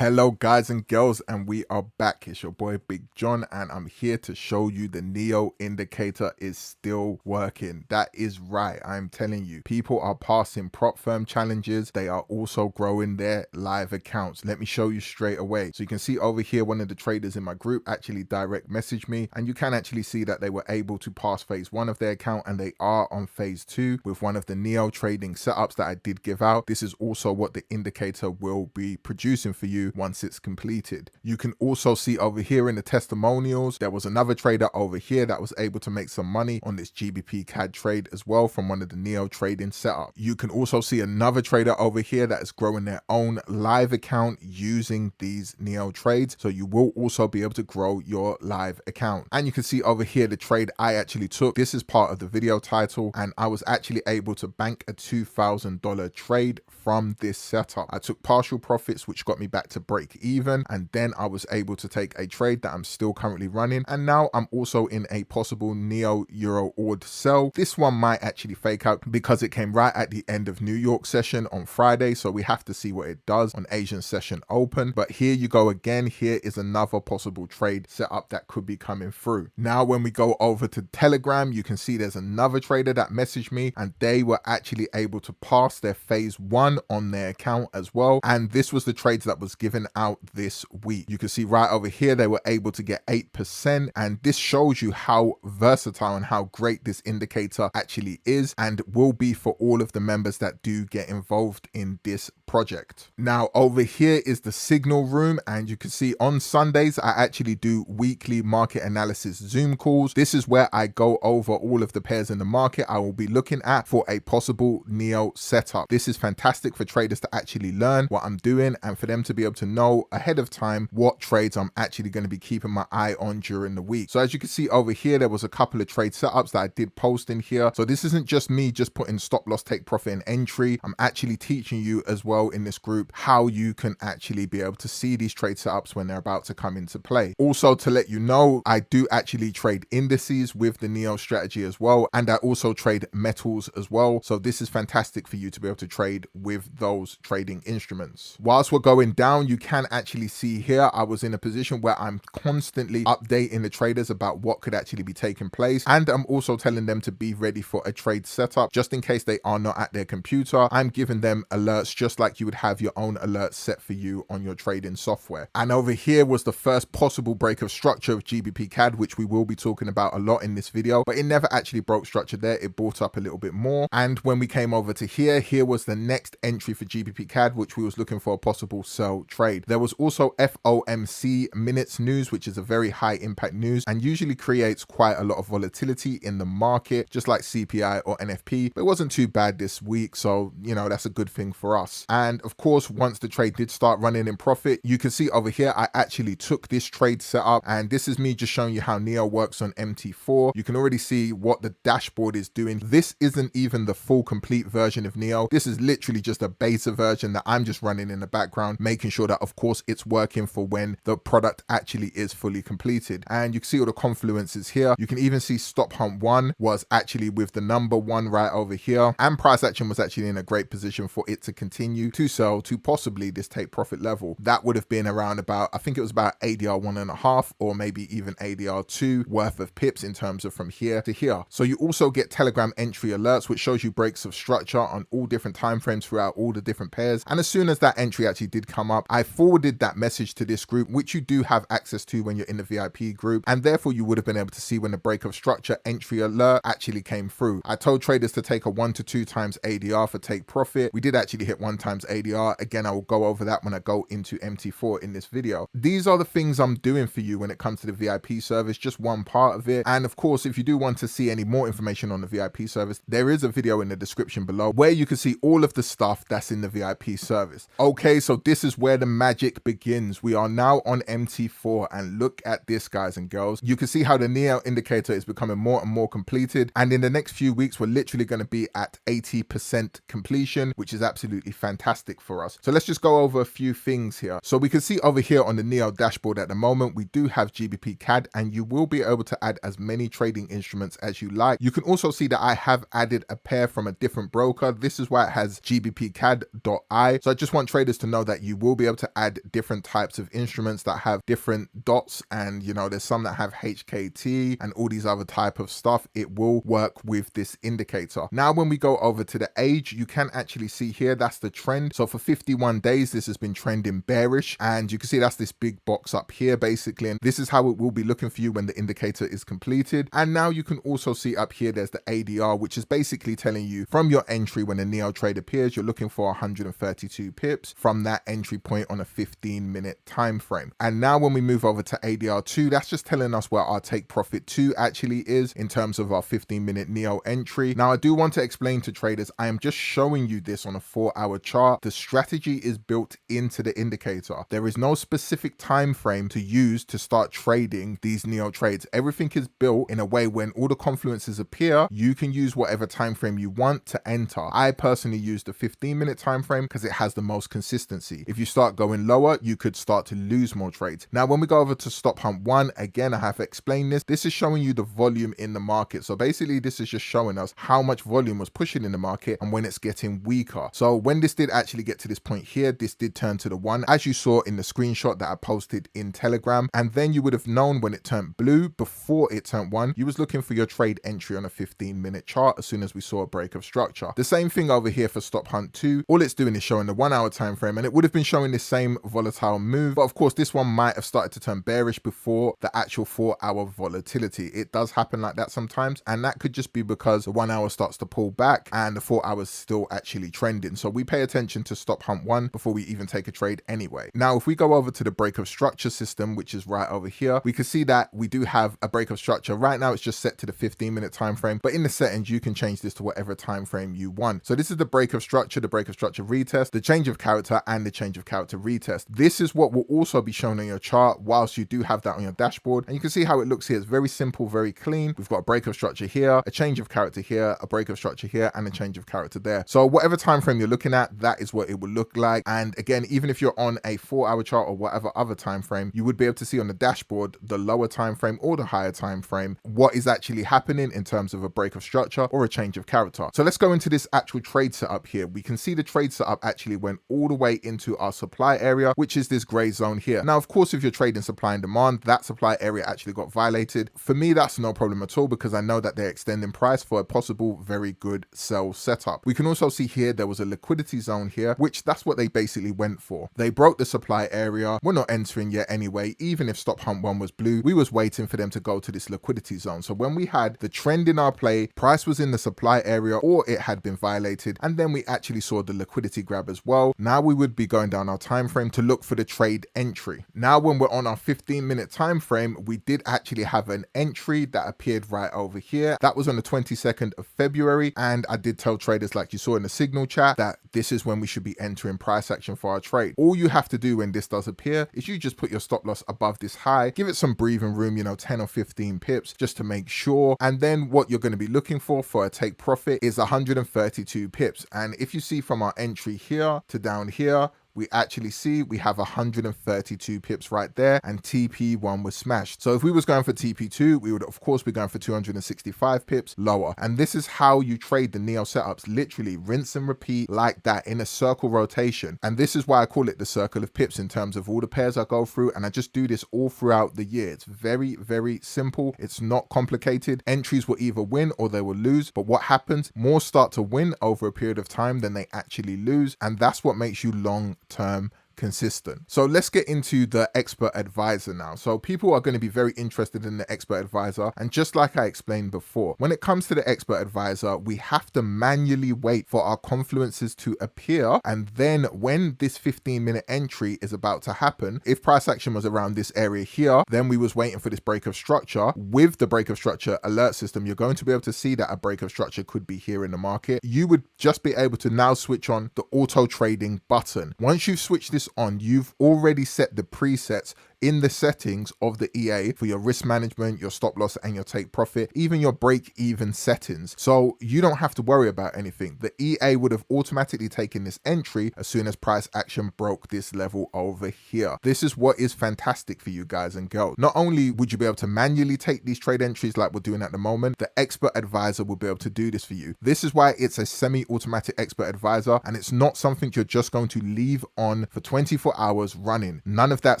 Hello guys and girls, and we are back. It's your boy Big John, and I'm here to show you the Neo indicator is still working. That is right, I'm telling you. People are passing prop firm challenges. They are also growing their live accounts. Let me show you straight away. So you can see over here, one of the traders in my group actually direct messaged me, and you can actually see that they were able to pass phase 1 of their account, and they are on phase 2 with one of the Neo trading setups that I did give out. This is also what the indicator will be producing for you once it's completed. You can also see over here in the testimonials, there was another trader over here that was able to make some money on this GBP CAD trade as well from one of the Neo trading setup. You can also see another trader over here that is growing their own live account using these Neo trades. So you will also be able to grow your live account. And you can see over here the trade I actually took. This is part of the video title, and I was actually able to bank a $2,000 trade from this setup. I took partial profits, which got me back to break even, and then I was able to take a trade that I'm still currently running, and now I'm also in a possible Neo Euro Ord sell. This one might actually fake out because it came right at the end of New York session on Friday, so we have to see what it does on Asian session open. But here you go again. Here is another possible trade setup that could be coming through. Now when we go over to Telegram, you can see there's another trader that messaged me, and they were actually able to pass their phase 1 on their account as well, and this was the trades that was given out this week. You can see right over here they were able to get 8%, and this shows you how versatile and how great this indicator actually is and will be for all of the members that do get involved in this project. Now over here is the signal room, and you can see on Sundays I actually do weekly market analysis Zoom calls. This is where I go over all of the pairs in the market I will be looking at for a possible Neo setup. This is fantastic for traders to actually learn what I'm doing and for them to be able to know ahead of time what trades I'm actually going to be keeping my eye on during the week. So as you can see over here, there was a couple of trade setups that I did post in here. So this isn't just me just putting stop loss, take profit and entry. I'm actually teaching you as well in this group how you can actually be able to see these trade setups when they're about to come into play. Also, to let you know, I do actually trade indices with the Neo strategy as well, and I also trade metals as well. So this is fantastic for you to be able to trade with those trading instruments. Whilst we're going down, you can actually see here I was in a position where I'm constantly updating the traders about what could actually be taking place, and I'm also telling them to be ready for a trade setup just in case they are not at their computer. I'm giving them alerts just like you would have your own alerts set for you on your trading software. And over here was the first possible break of structure of GBP CAD, which we will be talking about a lot in this video, but it never actually broke structure there. It brought up a little bit more. And when we came over to here was the next entry for GBP CAD, which we was looking for a possible sell trade. There was also FOMC minutes news, which is a very high impact news and usually creates quite a lot of volatility in the market, just like CPI or NFP, but it wasn't too bad this week. So, you know, that's a good thing for us. And of course, once the trade did start running in profit, you can see over here, I actually took this trade setup, and this is me just showing you how Neo works on MT4. You can already see what the dashboard is doing. This isn't even the full complete version of Neo. This is literally just a beta version that I'm just running in the background, making sure that of course it's working for when the product actually is fully completed. And you can see all the confluences here. You can even see stop hunt 1 was actually with the number 1 right over here, and price action was actually in a great position for it to continue to sell to possibly this take profit level. That would have been around about, I think it was about ADR 1.5 or maybe even ADR 2 worth of pips in terms of from here to here. So you also get Telegram entry alerts, which shows you breaks of structure on all different time frames throughout all the different pairs. And as soon as that entry actually did come up, I forwarded that message to this group, which you do have access to when you're in the VIP group, and therefore you would have been able to see when the break of structure entry alert actually came through. I told traders to take a 1 to 2 times ADR for take profit. We did actually hit 1 times ADR. Again, I will go over that when I go into MT4 in this video. These are the things I'm doing for you when it comes to the VIP service, just one part of it. And of course, if you do want to see any more information on the VIP service, there is a video in the description below where you can see all of the stuff that's in the VIP service. Okay, so this is where the magic begins. We are now on MT4, and look at this, guys and girls. You can see how the Neo indicator is becoming more and more completed, and in the next few weeks we're literally going to be at 80% completion, which is absolutely fantastic for us. So let's just go over a few things here. So we can see over here on the Neo dashboard at the moment we do have GBP CAD, and you will be able to add as many trading instruments as you like. You can also see that I have added a pair from a different broker. This is why it has gbpcad.i. So I just want traders to know that you will be able to add different types of instruments that have different dots, and you know, there's some that have HKT and all these other type of stuff. It will work with this indicator. Now when we go over to the age, you can actually see here that's the trend. So for 51 days this has been trending bearish, and you can see that's this big box up here basically, and this is how it will be looking for you when the indicator is completed. And now you can also see up here there's the ADR, which is basically telling you from your entry when the Neo trade appears, you're looking for 132 pips from that entry point on a 15-minute time frame. And now when we move over to ADR2, that's just telling us where our take profit 2 actually is in terms of our 15-minute Neo entry. Now I do want to explain to traders, I am just showing you this on a 4-hour chart. The strategy is built into the indicator. There is no specific time frame to use to start trading these Neo trades. Everything is built in a way when all the confluences appear, you can use whatever time frame you want to enter. I personally use the 15-minute time frame because it has the most consistency. If you start going lower, you could start to lose more trades. Now when we go over to stop hunt 1, again I have explained this. This is showing you the volume in the market. So basically this is just showing us how much volume was pushing in the market and when it's getting weaker. So when this did actually get to this point here, this did turn to the 1, as you saw in the screenshot that I posted in Telegram. And then you would have known when it turned blue before it turned 1, you was looking for your trade entry on a 15-minute chart as soon as we saw a break of structure. The same thing over here for stop hunt 2. All it's doing is showing the 1-hour time frame, and it would have been showing the same volatile move, but of course this one might have started to turn bearish before the actual 4-hour volatility. It does happen like that sometimes, and that could just be because the 1 hour starts to pull back and the 4 hours still actually trending. So we pay attention to stop hunt 1 before we even take a trade anyway. Now if we go over to the break of structure system, which is right over here, we can see that we do have a break of structure. Right now it's just set to the 15-minute time frame, but in the settings you can change this to whatever time frame you want. So this is the break of structure, the break of structure retest, the change of character, and the change of character retest. This is what will also be shown on your chart whilst you do have that on your dashboard, and you can see how it looks here. It's very simple, very clean. We've got a break of structure here, a change of character here, a break of structure here, and a change of character there. So whatever time frame you're looking at, that is what it will look like. And again, even if you're on a 4-hour chart or whatever other time frame, you would be able to see on the dashboard the lower time frame or the higher time frame what is actually happening in terms of a break of structure or a change of character. So let's go into this actual trade setup here. We can see the trade setup actually went all the way into our supply area, which is this gray zone here. Now of course if you're trading supply and demand, that supply area actually got violated. For me that's no problem at all because I know that they're extending price for a possible very good sell setup. We can also see here there was a liquidity zone here, which that's what they basically went for. They broke the supply area. We're not entering yet anyway. Even if stop hunt 1 was blue, we was waiting for them to go to this liquidity zone. So when we had the trend in our play, price was in the supply area or it had been violated, and then we actually saw the liquidity grab as well. Now we would be going down our time frame to look for the trade entry. Now when we're on our 15-minute time frame, we did actually have an entry that appeared right over here. That was on the 22nd of February, and I did tell traders, like you saw in the signal chat, that this is when we should be entering price action for our trade. All you have to do when this does appear is you just put your stop loss above this high, give it some breathing room, you know, 10 or 15 pips just to make sure. And then what you're going to be looking for a take profit is 132 pips. And if you see from our entry here to down here, we actually see we have 132 pips right there, and TP1 was smashed. So if we was going for TP2, we would of course be going for 265 pips lower. And this is how you trade the Neo setups, literally rinse and repeat like that in a circle rotation. And this is why I call it the circle of pips in terms of all the pairs I go through, and I just do this all throughout the year. It's very, very simple. It's not complicated. Entries will either win or they will lose, but what happens, more start to win over a period of time than they actually lose, and that's what makes you long-term consistent. So let's get into the expert advisor now. So people are going to be very interested in the expert advisor, and just like I explained before, when it comes to the expert advisor, we have to manually wait for our confluences to appear, and then when this 15-minute entry is about to happen, if price action was around this area here, then we was waiting for this break of structure. With the break of structure alert system, you're going to be able to see that a break of structure could be here in the market. You would just be able to now switch on the auto trading button. Once you've switched this on, you've already set the presets in the settings of the EA for your risk management, your stop loss, and your take profit, even your break even settings. So you don't have to worry about anything. The EA would have automatically taken this entry as soon as price action broke this level over here. This is what is fantastic for you guys and girls. Not only would you be able to manually take these trade entries like we're doing at the moment, the expert advisor will be able to do this for you. This is why it's a semi-automatic expert advisor, and it's not something you're just going to leave on for 24 hours running. None of that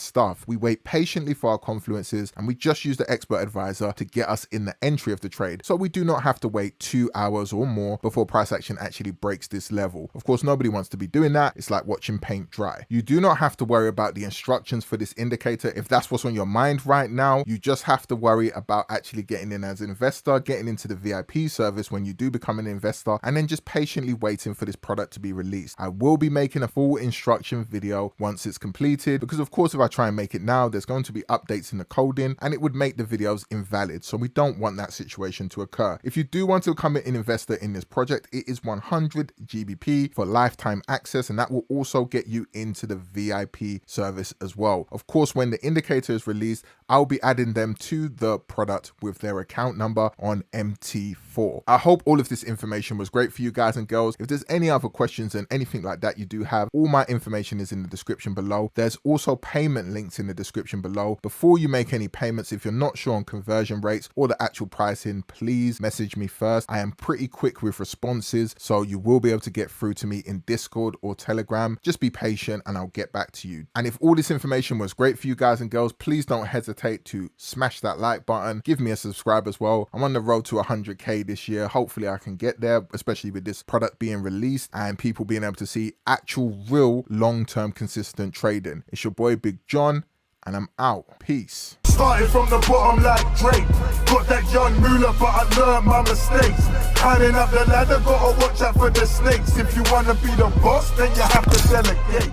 stuff. We wait patiently for our confluences and we just use the expert advisor to get us in the entry of the trade. So we do not have to wait 2 hours or more before price action actually breaks this level. Of course, nobody wants to be doing that. It's like watching paint dry. You do not have to worry about the instructions for this indicator. If that's what's on your mind right now, you just have to worry about actually getting in as an investor, getting into the VIP service when you do become an investor, and then just patiently waiting for this product to be released. I will be making a full instruction video once it's completed, because of course if I try and make it now, there's going to be updates in the coding and it would make the videos invalid. So we don't want that situation to occur. If you do want to become an investor in this project, it is 100 GBP for lifetime access, and that will also get you into the VIP service as well. Of course, when the indicator is released, I'll be adding them to the product with their account number on MT4. I hope all of this information was great for you guys and girls. If there's any other questions and anything like that you do have, all my information is in the description below. There's also payment links in the description below. Before you make any payments, if you're not sure on conversion rates or the actual pricing, please message me first. I am pretty quick with responses, so you will be able to get through to me in Discord or Telegram. Just be patient and I'll get back to you. And if all this information was great for you guys and girls, please don't hesitate to smash that like button. Give me a subscribe as well. I'm on the road to 100k this year. Hopefully I can get there, especially with this product being released and people being able to see actual real long-term consistent trading. It's your boy Big John and I'm out. Peace. Started from the bottom like Drake. Got that young moolah, but I learned my mistakes. Climbing up the ladder, gotta watch out for the snakes. If you wanna be the boss, then you have to delegate.